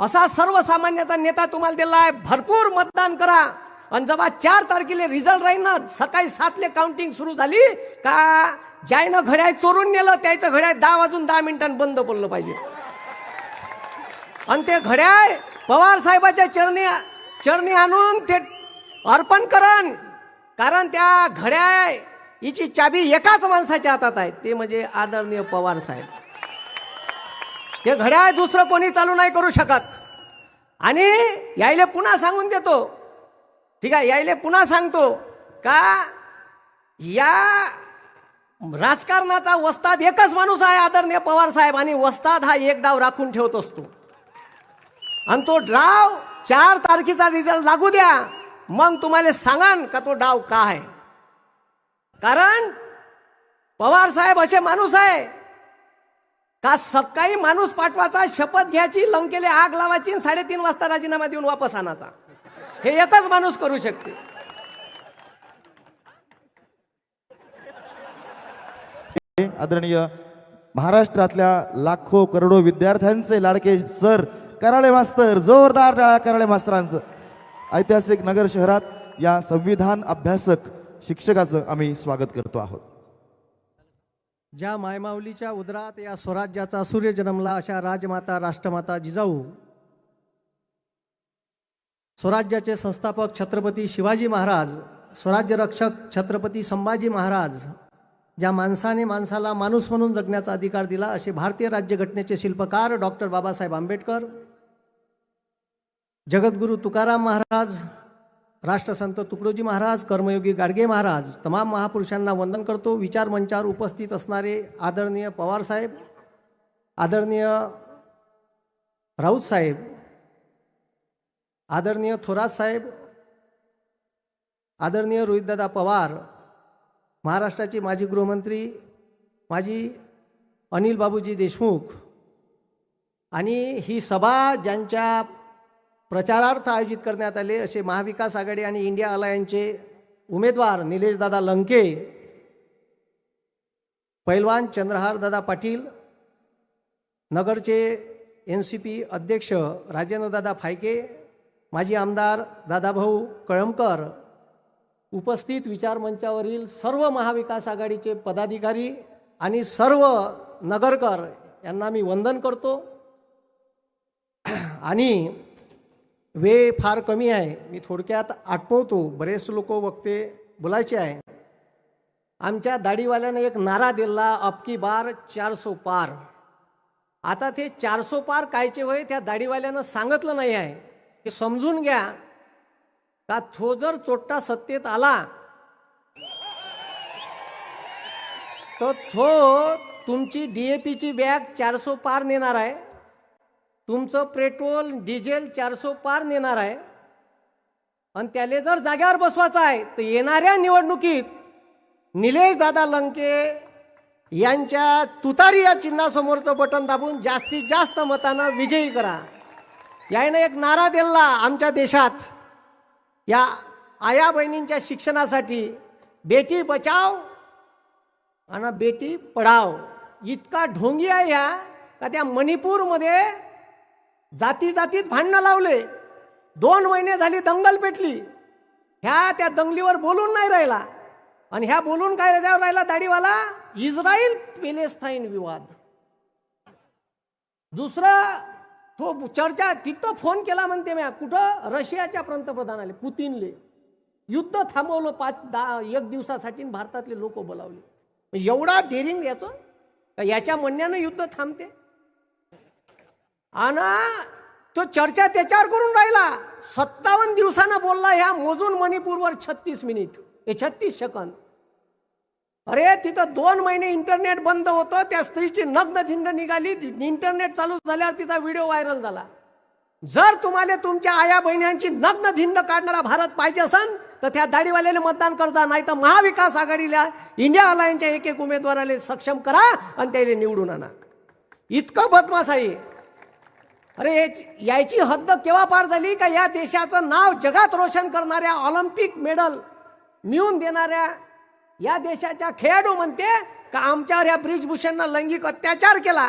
असा सर्वसामान्याचा नेता तुम्हाला दिला आहे. भरपूर मतदान करा आणि जेव्हा 4 तारखेला रिझल्ट राहील ना, सकाळी 7 ला काउंटिंग सुरू झाली का ज्यानं घड्याळ चोरून नेलं त्याचं घड्याळ 10 वाजून 10 मिनिटांनी बंद पडलं पाहिजे. आणि ते घड्याळ पवार साहेबाच्या चरणी आणून ते अर्पण करण. कारण त्या घड्याळ हिची चाबी एकाच माणसाच्या हातात आहे, ते म्हणजे आदरणीय पवार साहेब. ते घड्याळ दुसरं कोणी चालू नाही करू शकत. आणि यायले पुन्हा सांगून देतो, ठीक आहे, यायले पुन्हा सांगतो का या राजकारणाचा वस्ताद एकच माणूस आहे, आदरणीय पवार साहेब. आणि वस्ताद हा एक डाव राखून ठेवत असतो. आणि तो डाव 4 तारखेचा रिझल्ट लागू द्या, मग तुम्हाला सांगान का तो डाव का आहे. कारण पवार साहेब असे माणूस आहे का सकाळी माणूस पाठवायचा, शपथ घ्यायची, लंकेले आग लावायची, 3:30 वाजता राजीनामा देऊन वापस आणायचा. हे एकच माणूस करू शकते. आदरणीय महाराष्ट्रातल्या लाखो करोडो विद्यार्थ्यांचे लाडके सर कराळे मास्तर, जोरदार टाळ्या कराळे मास्तरांचं. ऐतिहासिक नगर शहरात या संविधान अभ्यासक शिक्षकाचं आम्ही स्वागत करतो आहोत. ज्या मायमाऊलीच्या उदरात या स्वराज्याचा सूर्य जन्मला, अशा राजमाता राष्ट्रमाता जिजाऊ, स्वराज्याचे संस्थापक छत्रपती शिवाजी महाराज, स्वराज्य रक्षक छत्रपती संभाजी महाराज, ज्या माणसाने माणसाला माणूस म्हणून जगण्याचा अधिकार दिला, असे भारतीय राज्यघटनेचे शिल्पकार डॉक्टर बाबासाहेब आंबेडकर, जगद्गुरू तुकाराम महाराज, राष्ट्रसंत तुकडोजी महाराज, कर्मयोगी गाडगे महाराज, तमाम महापुरुषांना वंदन करतो. विचार मंचावर उपस्थित असणारे आदरणीय पवार साहेब, आदरणीय राऊत साहेब, आदरणीय थोरात साहेब, आदरणीय रोहितदादा पवार, महाराष्ट्राचे माजी गृहमंत्री माजी अनिल बाबूजी देशमुख, आणि ही सभा ज्यांच्या प्रचारार्थ आयोजित करण्यात आले असे महाविकास आघाडी आणि इंडिया अलायन्सचे उमेदवार निलेशदादा लंके, पैलवान चंद्रहारदादा पाटील, नगरचे NCP अध्यक्ष राजेंद्रदादा फायके, माजी आमदार दादाभाऊ कळमकर, उपस्थित विचारमंचावरील सर्व महाविकास आघाडीचे पदाधिकारी आणि सर्व नगरकर यांना मी वंदन करतो. आणि वेळ फार कमी आहे, मी थोडक्यात आटपवतो. बरेच लोक वक्ते बोलायचे आहे. आमच्या दाढीवाल्याने एक नारा दिला, अबकी बार 400 पार. आता ते 400 पार कायचे होय त्या दाढीवाल्यानं सांगितलं नाही आहे. हे समजून घ्या का तो जर चोट्टा सत्तेत आला तर तो तुमची DAPची बॅग 400 पार नेणार आहे, तुमचं पेट्रोल डिझेल 400 पार नेणार आहे. आणि त्याला जर जाग्यावर बसवायचं आहे तर येणाऱ्या निवडणुकीत निलेश दादा लंके यांच्या तुतारी या चिन्हासमोरचं बटन दाबून जास्तीत जास्त मतानं विजयी करा. याने एक नारा दिला आमच्या देशात या आया बहिणींच्या शिक्षणासाठी, बेटी बचाव आणि बेटी पढाव. इतका ढोंगी आहे या का त्या मणिपूरमध्ये जाती जातीत भांडणं लावले. 2 महिने झाली दंगल पेटली. ह्या त्या दंगलीवर बोलून नाही राहिला. आणि ह्या बोलून काय राहिला दाढीवाला, इस्रायल पॅलेस्टाईन विवाद. दुसरा तो चर्चा तिथं फोन केला म्हणते मी, कुठं, रशियाच्या पंतप्रधानाले पुतीनले. युद्ध थांबवलं 1 दिवसासाठी, भारतातले लोक बोलावले. एवढा डेरिंग याचं, याच्या म्हणण्यानं युद्ध थांबते. आणि तो चर्चा त्याच्यावर करून राहिला. 57 दिवसानं बोलला ह्या मोजून मणिपूरवर 36 मिनिट, 36 सेकंद. अरे तिथं 2 महिने इंटरनेट बंद होतं. त्या स्त्रीची नग्न धिंड निघाली. इंटरनेट चालू झाल्यावर तिचा व्हिडिओ व्हायरल झाला. जर तुम्हाला तुमच्या आया बहिण्यांची नग्न धिंड काढणारा भारत पाहिजे असेल तर त्या दाढीवाल्याला मतदान करजा, नाही तर महाविकास आघाडीला इंडिया अलायन्सच्या एक उमेदवाराला सक्षम करा आणि त्याला निवडून आणा. इतकं बदमाश आहे. अरे याची हद्द केव्हा पार झाली का या देशाचं नाव जगात रोशन करणाऱ्या, ऑलिम्पिक मेडल मिळवून देणाऱ्या या देशाच्या खेळाडू म्हणते का आमच्यावर या ब्रिजभूषणनं लैंगिक अत्याचार केला.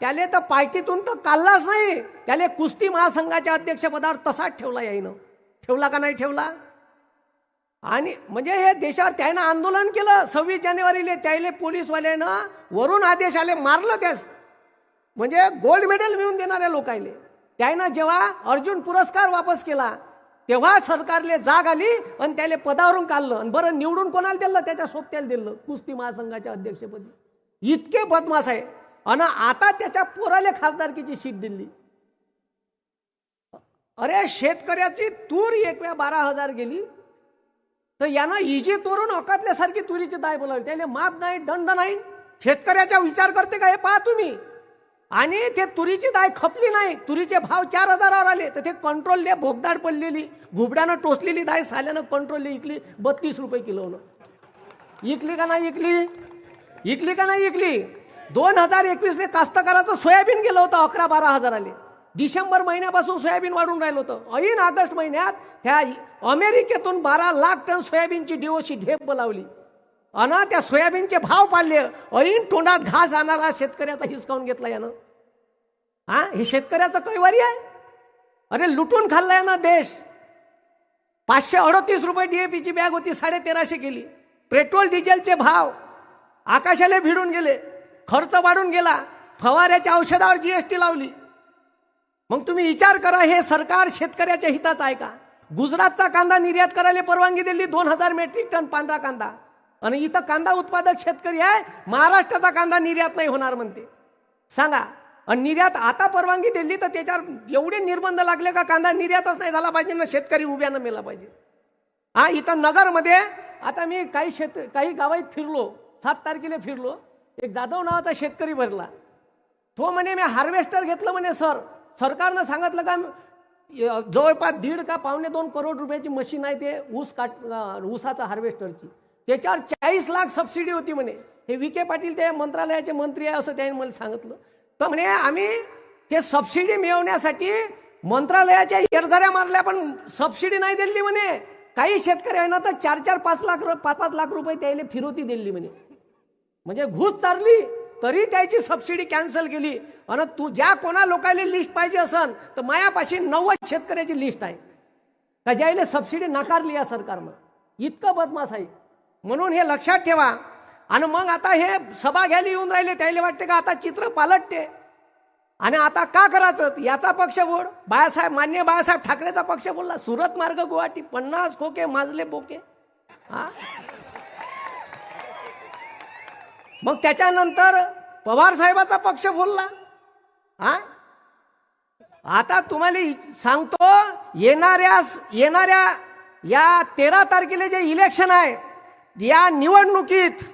त्याले तर पार्टीतून तर काढलाच नाही, त्याले कुस्ती महासंघाच्या अध्यक्षपदावर तसाच ठेवला यायनं. ठेवला का नाही ठेवला? आणि म्हणजे हे देशावर त्यानं आंदोलन केलं 26 जानेवारीला, त्याले पोलीसवाल्यानं वरून आदेश आले, मारलं त्यास. म्हणजे गोल्ड मेडल मिळवून देणाऱ्या लोकायले त्यानं जेव्हा अर्जुन पुरस्कार वापस केला तेव्हा सरकारले जाग आली आणि त्याला पदावरून काढलं. आणि बरं निवडून कोणाला दिलं? त्याच्या सोबत्याला दिलं, कुस्ती महासंघाच्या अध्यक्षपदी. इतके बदमाश आहे. आणि आता त्याच्या पोराले खासदारकीची सीट दिली. अरे शेतकऱ्याची तूर एक वेळा 12,000 गेली तर यानं इजी तोरून अकातल्यासारखी तुरीची दाय बोलावली. त्याला माप नाही, दंड नाही. शेतकऱ्याचा विचार करते का हे पहा तुम्ही. आणि ते तुरीची दाय खपली नाही, तुरीचे भाव 4,000वर आले तर ते कंट्रोलले भोगदाड पडलेली घुबड्यानं टोचलेली दाय साल्यानं कंट्रोलले इकली 32 रुपये किलोनं. इकली का नाही इकली? इकली का नाही इकली? 2021 कास्तकाराचं सोयाबीन गेलं होतं 11-12 हजाराले. डिसेंबर महिन्यापासून सोयाबीन वाढून राहिलं होतं. ऐन ऑगस्ट महिन्यात त्या अमेरिकेतून 12 लाख टन सोयाबीनची डीओसी ढेप बोलावली. आणि त्या सोयाबीनचे भाव पाडले. ऐन तोंडात घास आणणारा शेतकऱ्याचा हिसकावून घेतला यानं. हे शेतकऱ्याचं कैवारी आहे. अरे लुटून खाल्लाय ना देश. 538 रुपये डीएपीची बॅग होती, 1350 केली. पेट्रोल डिझेलचे भाव आकाशाला भिडून गेले, खर्च वाढून गेला. फवाऱ्याच्या औषधावर जीएसटी लावली. मग तुम्ही विचार करा, हे सरकार शेतकऱ्याच्या हिताचं आहे का? गुजरातचा कांदा निर्यात करायला परवानगी दिली 2000 मेट्रिक टन पांढरा कांदा. आणि इथं कांदा उत्पादक शेतकरी आहे, महाराष्ट्राचा कांदा निर्यात नाही होणार म्हणते. सांगा. आणि निर्यात आता परवानगी दिली तर त्याच्यावर एवढे निर्बंध लागले का कांदा निर्यातच नाही झाला पाहिजे ना, शेतकरी उभ्यानं मेला पाहिजे. इथं नगरमध्ये आता मी काही गावात फिरलो, 7 तारखेला फिरलो. एक जाधव नावाचा शेतकरी भरला. तो म्हणे मी हार्वेस्टर घेतलं म्हणे. सरकारनं सांगितलं का जवळपास 1.5 का 1.25 करोड रुपयाची मशीन आहे ते ऊसाचा हार्वेस्टरची. त्याच्यावर 40 लाख सबसिडी होती म्हणे. हे विखे पाटील ते मंत्रालयाचे मंत्री आहे असं त्याने मला सांगितलं. तर म्हणे आम्ही ते सबसिडी मिळवण्यासाठी मंत्रालयाच्या एरझऱ्या मारल्या पण सबसिडी नाही दिली म्हणे. काही शेतकरी आहे ना तर 4-4, 5 लाख रुपये त्याला फिरवती दिली म्हणे. म्हणजे घुस चालली तरी त्याची सबसिडी कॅन्सल केली. आणि तू ज्या कोणा लोकांना लिस्ट पाहिजे असन तर मायापाशी 90 शेतकऱ्याची लिस्ट आहे का ज्याला सबसिडी नाकारली या सरकारनं. इतकं बदमाश आहे. म्हणून हे लक्षात ठेवा. आणि मग आता हे सभा घ्यायला येऊन राहिले, त्याला वाटते का आता चित्र पालटते आणि आता का करायचं. याचा पक्ष बोल मान्य बाळासाहेब ठाकरेचा पक्ष बोलला. सुरत मार्ग गुवाहाटी 50 खोके माजले बोके. मग त्याच्यानंतर पवार साहेबाचा पक्ष बोलला. आता तुम्हाला सांगतो, येणाऱ्या या 13 तारखेला जे इलेक्शन आहे या निवडणुकीत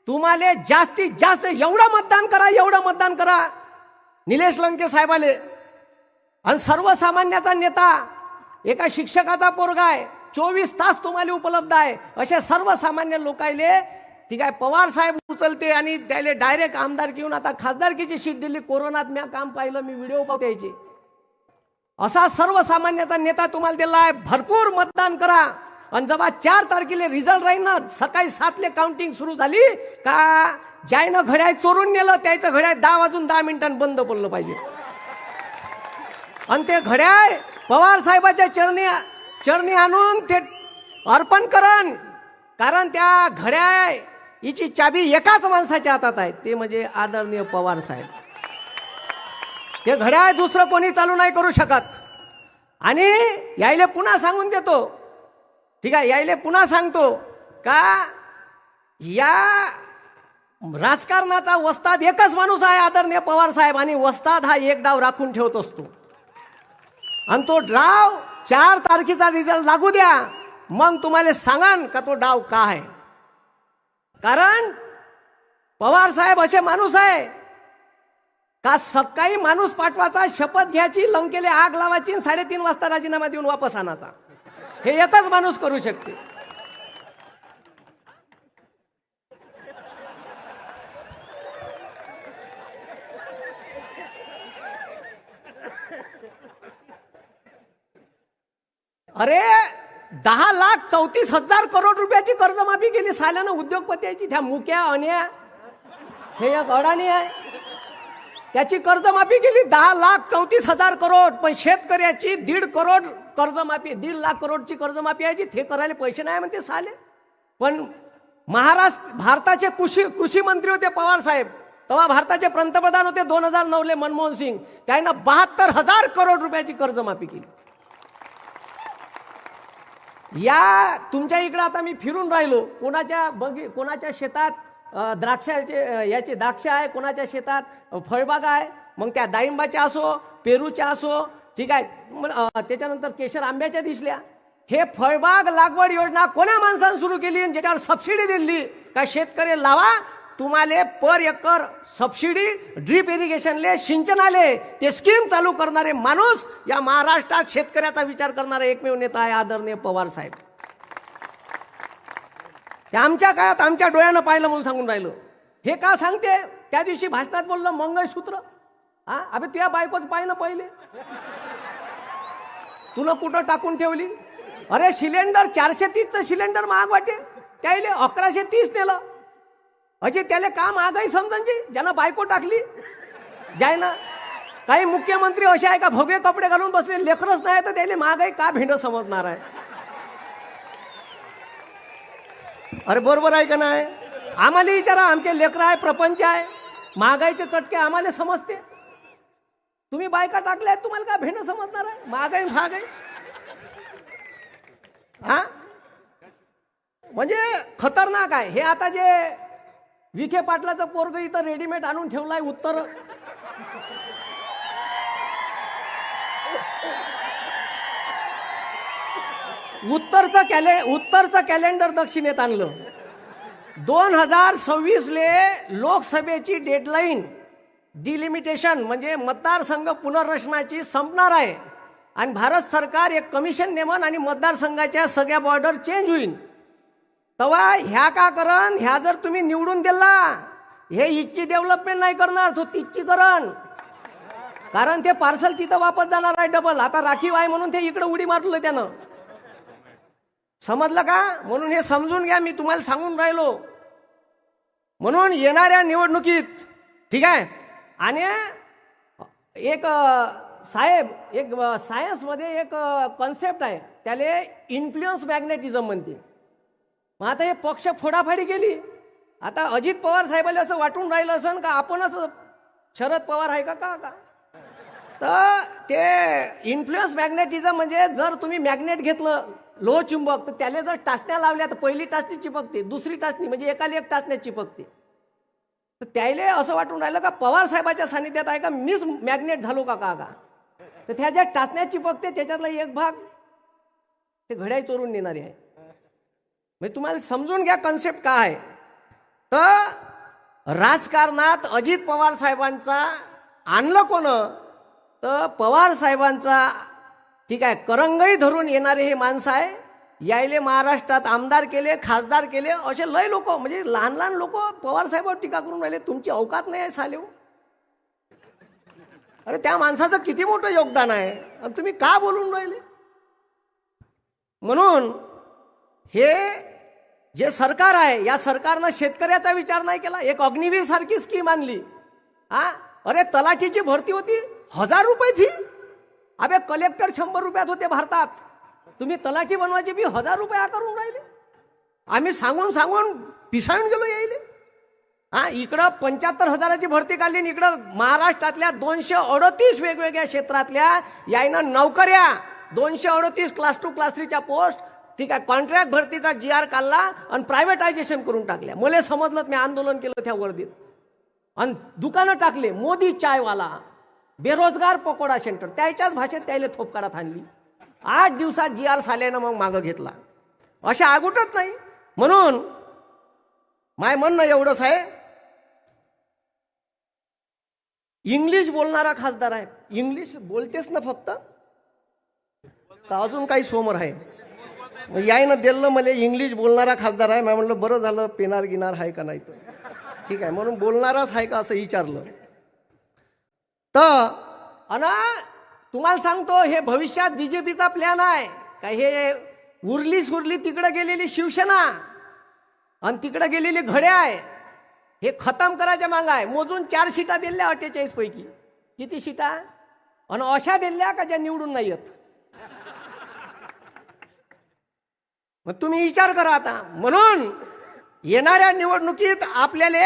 तुम्हाला जास्तीत जास्त एवढं मतदान करा निलेश लंके साहेबाले. आणि सर्वसामान्याचा नेता, एका शिक्षकाचा पोरगा आहे, 24 तास तुम्हाला उपलब्ध आहे. असे सर्वसामान्य लोकायले ठीक आहे पवार साहेब उचलते आणि त्याला डायरेक्ट आमदार घेऊन आता खासदारकीची सीट दिली. कोरोनात मी काम पाहिलं, मी व्हिडिओ पाहते. असा सर्वसामान्याचा नेता तुम्हाला दिला आहे. भरपूर मतदान करा. आणि जेव्हा 4 तारखेला रिझल्ट राहील ना, सकाळी 7 काउंटिंग सुरू झाली का ज्यानं घड्याळ चोरून नेलं त्याचं घड्याळ 10 वाजून 10 मिनिटांनी बंद पडलं पाहिजे. आणि ते घड्याळ पवार साहेबाच्या चरणी आणून ते अर्पण करण. कारण त्या घड्याळ हिची चाबी एकाच माणसाच्या हातात आहे, ते म्हणजे आदरणीय पवार साहेब. ते घड्याळ दुसरं कोणी चालू नाही करू शकत. आणि यायले पुन्हा सांगून देतो, ठीक आहे, यायले पुन्हा सांगतो का या राजकारणाचा वस्ताद एकच माणूस आहे, आदरणीय पवार साहेब. आणि वस्ताद हा एक डाव राखून ठेवत असतो. आणि तो डाव 4 तारखेचा रिझल्ट लागू द्या, मग तुम्हाला सांगान का तो डाव का आहे. कारण पवार साहेब असे माणूस आहे का सकाळी माणूस पाठवायचा, शपथ घ्यायची, लंकेला आग लावायची, 3:30 वाजता राजीनामा देऊन वापस आणायचा. हे एकच माणूस करू शकते. अरे 10,34,000 करोड रुपयाची कर्जमाफी केली साल्यानं उद्योगपत्याची. त्या मुक्या अन्या हे एक अडाणी आहे. त्याची कर्जमाफी केली 10,34,000 करोड, पण शेतकऱ्याची 1.5 करोड कर्जमाफी, 1.5 लाख करोडची कर्जमाफी आहे जी ते करायला पैसे नाही म्हणते साले. पण भारताचे कृषी मंत्री होते पवार साहेब, तेव्हा भारताचे पंतप्रधान होते 2009 मनमोहन सिंग, त्यांना 72,000 करोड रुपयाची कर्जमाफी केली. या तुमच्या इकडे आता मी फिरून राहिलो, कोणाच्या शेतात द्राक्ष आहे, कोणाच्या शेतात फळबागा आहे, मग त्या डाळिंबाच्या असो, पेरूच्या असो, ठीक आहे, त्याच्यानंतर केशर आंब्याच्या दिसल्या. हे फळबाग लागवड योजना कोण्या माणसानं सुरू केली आणि ज्याच्यावर सबसिडी दिली का शेतकरी लावा, तुम्हाला पर एकर सबसिडी, ड्रीप इरिगेशनले, सिंचनाले ते स्कीम चालू करणारे माणूस या महाराष्ट्रात शेतकऱ्याचा विचार करणारा एकमेव नेता आहे आदरणीय पवार साहेब. ते आमच्या काळात आमच्या डोळ्यानं पाहिलं म्हणून सांगून राहिलो. हे का सांगते, त्या दिवशी भाषणात बोललं मंगळसूत्र. अबे तुझ्या बायकोच पाहिलं पहिले, तुला कुठं टाकून ठेवली. अरे सिलेंडर 430चं सिलेंडर महाग वाटे, त्याला 1130 नेलं. अजी त्याला का महागाई समजायची, ज्यानं बायको टाकली जायना. काही मुख्यमंत्री असे आहे का भव्य कपडे घालून बसले, लेकरच नाही तर त्याला महागाई का भेंड समजणार आहे. अरे बरोबर आहे का नाही. आम्हाला विचारा, आमचे लेकर आहे, प्रपंच आहे, महागाईचे चटके आम्हाला समजते. तुम्ही बायका टाकल्या आहेत, तुम्हाला का भेंड समजणार आहे महागाई महागाई. हा म्हणजे खतरनाक आहे हे. आता जे विखे पाटलाचं पोरग इथं रेडीमेड आणून ठेवलाय उत्तरचं कॅलेंडर दक्षिणेत आणलं. 2026 लोकसभेची डेडलाईन डिलिमिटेशन म्हणजे मतदारसंघ पुनर्रचनाची संपणार आहे आणि भारत सरकार एक कमिशन नेमन आणि मतदारसंघाच्या सगळ्या बॉर्डर चेंज होईल. तेव्हा ह्या का करण, ह्या जर तुम्ही निवडून दिला, हे इथची डेव्हलपमेंट नाही करणार, तो तिथची करण. कारण ते पार्सल तिथं वापस जाणार आहे डबल. आता राखीव आहे म्हणून ते इकडे उडी मारलं त्यानं, समजलं का. म्हणून हे समजून घ्या, मी तुम्हाला सांगून राहिलो. म्हणून येणाऱ्या निवडणुकीत ठीक आहे. आणि एक सायन्समध्ये एक कॉन्सेप्ट आहे, त्याला इन्फ्लुएन्स मॅग्नेटिझम म्हणते. मग आता हे पक्ष फोडाफाडी केली. आता अजित पवार साहेबाला असं वाटून राहिलं असन का आपणच शरद पवार आहे का. तर ते इन्फ्लुएन्स मॅग्नेटिझम म्हणजे जर तुम्ही मॅग्नेट घेतलं लोह चुंबक, तर त्याला जर टाचण्या लावल्या तर पहिली टाचणी चिपकते, दुसरी टाचणी म्हणजे एकाला एक टाचण्या चिपकते. तर त्याला असं वाटून राहिलं का पवार साहेबाच्या सानिध्यात आहे का मीच मॅग्नेट झालो का. तर त्या ज्या टाचण्या चिपकते त्याच्यातला एक भाग ते घड्याळ चोरून नेणारी आहे. म्हणजे तुम्हाला समजून घ्या कन्सेप्ट काय आहे. तर राजकारणात अजित पवार साहेबांचा आणलं कोण, तर पवार साहेबांचा ठीक आहे करंगई धरून येणारे हे माणसं आहे. यायले महाराष्ट्रात आमदार केले, खासदार केले, असे लय लोक, म्हणजे लहान लहान लोक पवार साहेबांवर टीका करून राहिले. तुमची अवकात नाही आहे सालेव. अरे त्या माणसाचं किती मोठं योगदान आहे आणि तुम्ही का बोलून राहिले. म्हणून हे जे सरकार आहे, या सरकारनं शेतकऱ्याचा विचार नाही केला. एक अग्निवीर सारखी स्कीम आणली. अरे तलाठीची भरती होती 1000 रुपये फी. अबे कलेक्टर 100 रुपयात होते भारतात, तुम्ही तलाठी बनवायची फी 1000 रुपये आकारून राहिले. आम्ही सांगून पिसाळून गेलो यायले. इकडं 75,000ची भरती काढली आणि इकडं महाराष्ट्रातल्या 238 वेगवेगळ्या क्षेत्रातल्या यायनं नोकऱ्या 238 क्लास 2 क्लास 3च्या पोस्ट ठीक आहे कॉन्ट्रॅक्ट भरतीचा GR काढला आणि प्रायव्हेटायझेशन करून टाकल्या. मला समजलं, मी आंदोलन केलं त्या वर्दीत आणि दुकानं टाकले. मोदी चायवाला, बेरोजगार पकोडा सेंटर, त्याच्याच भाषेत त्याला थोपकारात आणली. 8 दिवसात GR साल्यानं मग मागं घेतला. अशा आगुटत नाही. म्हणून माय म्हणणं एवढंच आहे, इंग्लिश बोलणारा खासदार आहे. इंग्लिश बोलतेस ना फक्त का अजून काही समोर आहे. मग यायनं दिलं मला इंग्लिश बोलणारा खासदार आहे. मी म्हणलं बरं झालं, पेनार गिनार आहे का नाही तर ठीक आहे, म्हणून बोलणाराच आहे का असं विचारलं. तर अना तुम्हाला सांगतो, हे भविष्यात बीजेपीचा प्लॅन आहे का. हे उरली सुरली तिकडे गेलेली शिवसेना आणि तिकडे गेलेली घड्याळ हे खतम करायच्या माग आहे. मोजून 4 सीटा दिल्या 48 पैकी. किती सीटा? आणि अशा दिल्या का ज्या निवडून नाही येत. मग तुम्ही विचार करा आता. म्हणून येणाऱ्या निवडणुकीत आपल्याला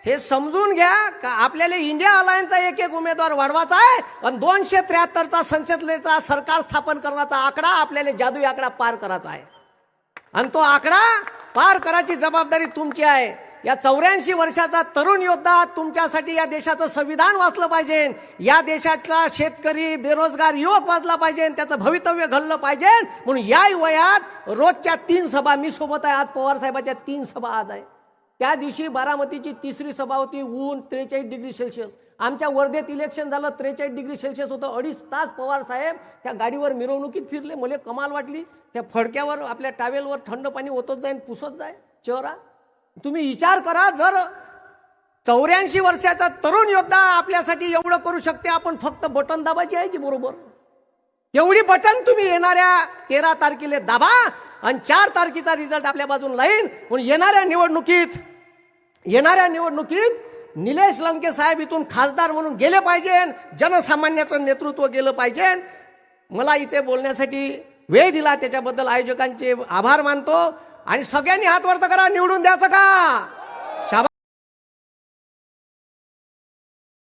हे समजून घ्या का आपल्याला इंडिया अलायन्सचा एक उमेदवार वाढवायचा आहे आणि 273चा संसदेचा सरकार स्थापन करण्याचा आकडा आपल्याला जादुई आकडा पार करायचा आहे. आणि तो आकडा पार करायची जबाबदारी तुमची आहे. या 84 वर्षाचा तरुण योद्धा तुमच्यासाठी या देशाचं संविधान वाचलं पाहिजे. या देशातला शेतकरी बेरोजगार युवक वाचला पाहिजे. त्याचं भवितव्य घडलं पाहिजे. म्हणून या वयात रोजच्या 3 सभा मी सोबत आहे. आज पवार साहेबाच्या 3 सभा आज आहे. त्या दिवशी बारामतीची 3री सभा होती. ऊन 43 डिग्री सेल्सिअस. आमच्या वर्धेत इलेक्शन झालं 43 डिग्री सेल्सिअस होतं. 2.5 तास पवार साहेब त्या गाडीवर मिरवणुकीत फिरले. मला कमाल वाटली. त्या फडक्यावर आपल्या टावेलवर थंड पाणी ओतत जाईन पुसत जाय चेहरा. तुम्ही विचार करा, जर 84 वर्षाचा तरुण योद्धा आपल्यासाठी एवढं करू शकते, आपण फक्त बटन दाबायची आहे की बरोबर. एवढी बटन तुम्ही येणाऱ्या 13 तारखेला दाबा आणि 4 तारखेचा रिझल्ट आपल्या बाजून लाईन. म्हणून येणाऱ्या निवडणुकीत निलेश लंके साहेब इथून खासदार म्हणून गेले पाहिजे. जनसामान्याचं नेतृत्व गेलं पाहिजे. मला इथे बोलण्यासाठी वेळ दिला त्याच्याबद्दल आयोजकांचे आभार मानतो. आणि सगळ्यांनी हात वर करा, निवडून द्यायचं का?